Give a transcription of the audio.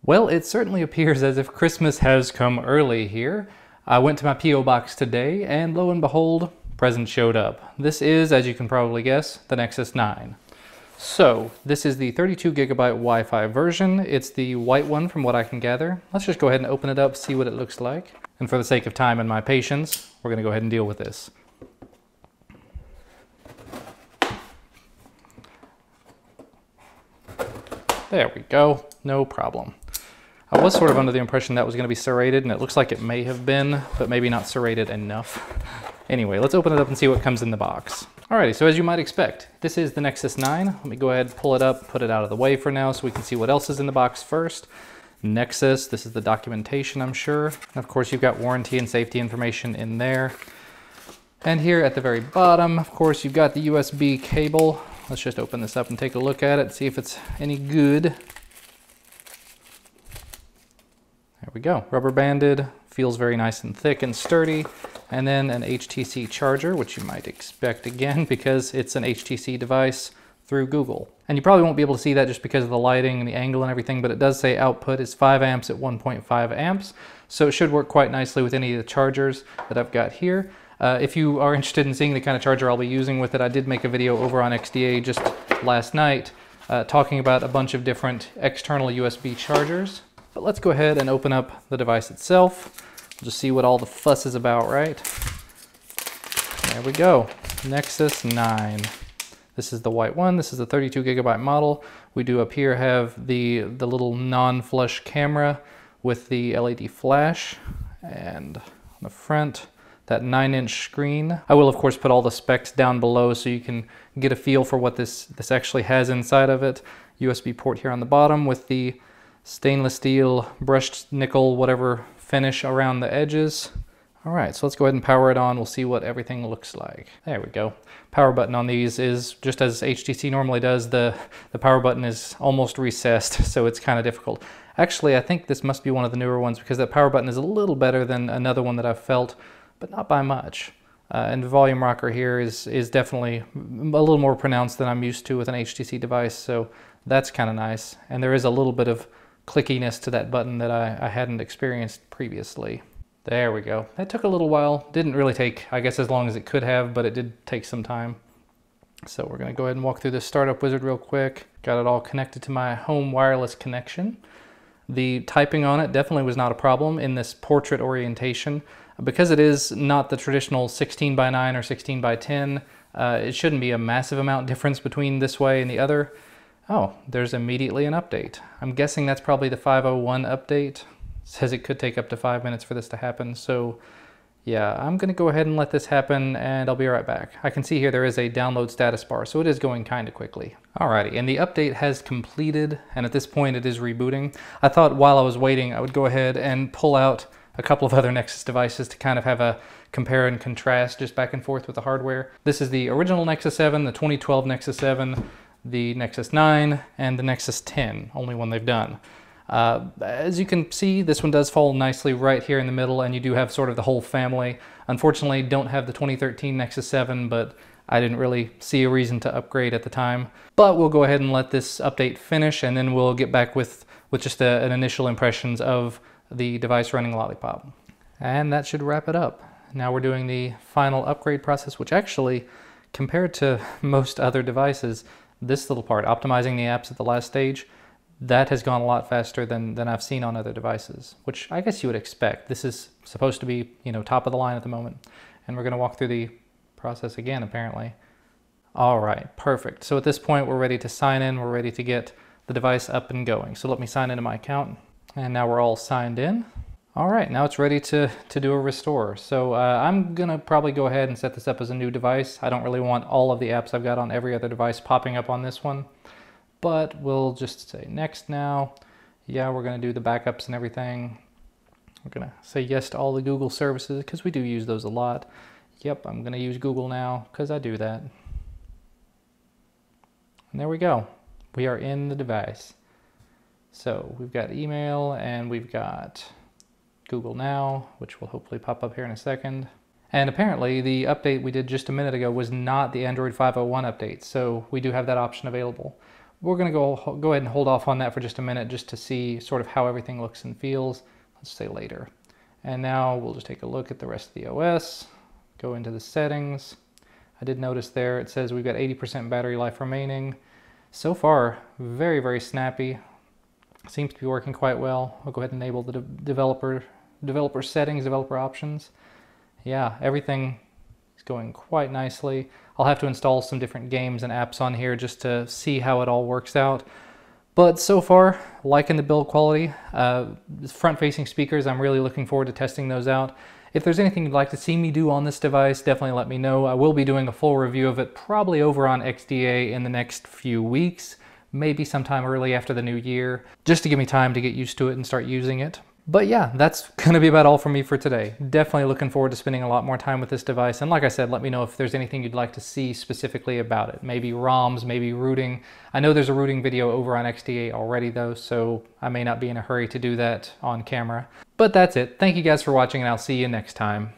Well, it certainly appears as if Christmas has come early here. I went to my P.O. box today, and lo and behold, present showed up. This is, as you can probably guess, the Nexus 9. So, this is the 32 gigabyte Wi-Fi version. It's the white one from what I can gather. Let's just go ahead and open it up, see what it looks like. And for the sake of time and my patience, we're going to go ahead and deal with this. There we go, no problem. I was sort of under the impression that was going to be serrated, and it looks like it may have been, but maybe not serrated enough. Anyway, let's open it up and see what comes in the box. Alrighty, so as you might expect, this is the Nexus 9. Let me go ahead, pull it up, put it out of the way for now so we can see what else is in the box first. Nexus, this is the documentation, I'm sure. And of course, you've got warranty and safety information in there. And here at the very bottom, of course, you've got the USB cable. Let's just open this up and take a look at it, see if it's any good. There we go, rubber banded, feels very nice and thick and sturdy. And then an HTC charger, which you might expect again because it's an HTC device through Google. And you probably won't be able to see that just because of the lighting and the angle and everything, but it does say output is 5 amps at 1.5 amps. So it should work quite nicely with any of the chargers that I've got here. If you are interested in seeing the kind of charger I'll be using with it, I did make a video over on XDA just last night talking about a bunch of different external USB chargers. But let's go ahead and open up the device itself. We'll just see what all the fuss is about, right? There we go, Nexus 9. This is the white one. This is the 32 gigabyte model. We do up here have the little non-flush camera with the LED flash, and on the front, that 9-inch screen. I will of course put all the specs down below so you can get a feel for what this actually has inside of it. USB port here on the bottom with the stainless steel brushed nickel whatever finish around the edges. All right, so let's go ahead and power it on. We'll see what everything looks like. There we go. Power button on these is just as HTC normally does. The power button is almost recessed, so it's kind of difficult. Actually, I think this must be one of the newer ones because that power button is a little better than another one that I've felt, but not by much. And the volume rocker here is definitely a little more pronounced than I'm used to with an HTC device, so that's kind of nice. And there is a little bit of clickiness to that button that I hadn't experienced previously. There we go. That took a little while. Didn't really take, I guess, as long as it could have, but it did take some time. So we're going to go ahead and walk through this startup wizard real quick. Got it all connected to my home wireless connection. The typing on it definitely was not a problem in this portrait orientation. Because it is not the traditional 16 by 9 or 16 by 10, it shouldn't be a massive amount difference between this way and the other. Oh, there's immediately an update. I'm guessing that's probably the 501 update. It says it could take up to 5 minutes for this to happen, so yeah, I'm gonna go ahead and let this happen and I'll be right back. I can see here there is a download status bar, so it is going kind of quickly. Alrighty, and the update has completed, and at this point it is rebooting. I thought while I was waiting I would go ahead and pull out a couple of other Nexus devices to kind of have a compare and contrast just back and forth with the hardware. This is the original Nexus 7, the 2012 Nexus 7, the Nexus 9, and the Nexus 10, only one they've done. As you can see, this one does fall nicely right here in the middle, and you do have sort of the whole family. Unfortunately, don't have the 2013 Nexus 7, but I didn't really see a reason to upgrade at the time. But we'll go ahead and let this update finish, and then we'll get back with just an initial impressions of the device running Lollipop. And that should wrap it up. Now we're doing the final upgrade process, which actually, compared to most other devices, this little part, optimizing the apps at the last stage, that has gone a lot faster than I've seen on other devices, which I guess you would expect. This is supposed to be, you know, top of the line at the moment. And we're gonna walk through the process again, apparently. All right, perfect. So at this point, we're ready to sign in. We're ready to get the device up and going. So let me sign into my account. And now we're all signed in. All right, now it's ready to do a restore. So I'm gonna probably go ahead and set this up as a new device. I don't really want all of the apps I've got on every other device popping up on this one, but we'll just say next now. Yeah, we're gonna do the backups and everything. We're gonna say yes to all the Google services because we do use those a lot. Yep, I'm gonna use Google now because I do that. And there we go. We are in the device. So we've got email and we've got Google Now, which will hopefully pop up here in a second. And apparently the update we did just a minute ago was not the Android 501 update, so we do have that option available. We're going to go ahead and hold off on that for just a minute just to see sort of how everything looks and feels. Let's say later. And now we'll just take a look at the rest of the OS, go into the settings. I did notice there it says we've got 80% battery life remaining. So far, very, very snappy. Seems to be working quite well. I'll go ahead and enable the developer settings, developer options. Yeah, everything is going quite nicely. I'll have to install some different games and apps on here just to see how it all works out. But so far, liking the build quality. Front-facing speakers, I'm really looking forward to testing those out. If there's anything you'd like to see me do on this device, definitely let me know. I will be doing a full review of it probably over on XDA in the next few weeks, maybe sometime early after the new year, just to give me time to get used to it and start using it. But yeah, that's going to be about all for me for today. Definitely looking forward to spending a lot more time with this device. And like I said, let me know if there's anything you'd like to see specifically about it. Maybe ROMs, maybe rooting. I know there's a rooting video over on XDA already though, so I may not be in a hurry to do that on camera. But that's it. Thank you guys for watching, and I'll see you next time.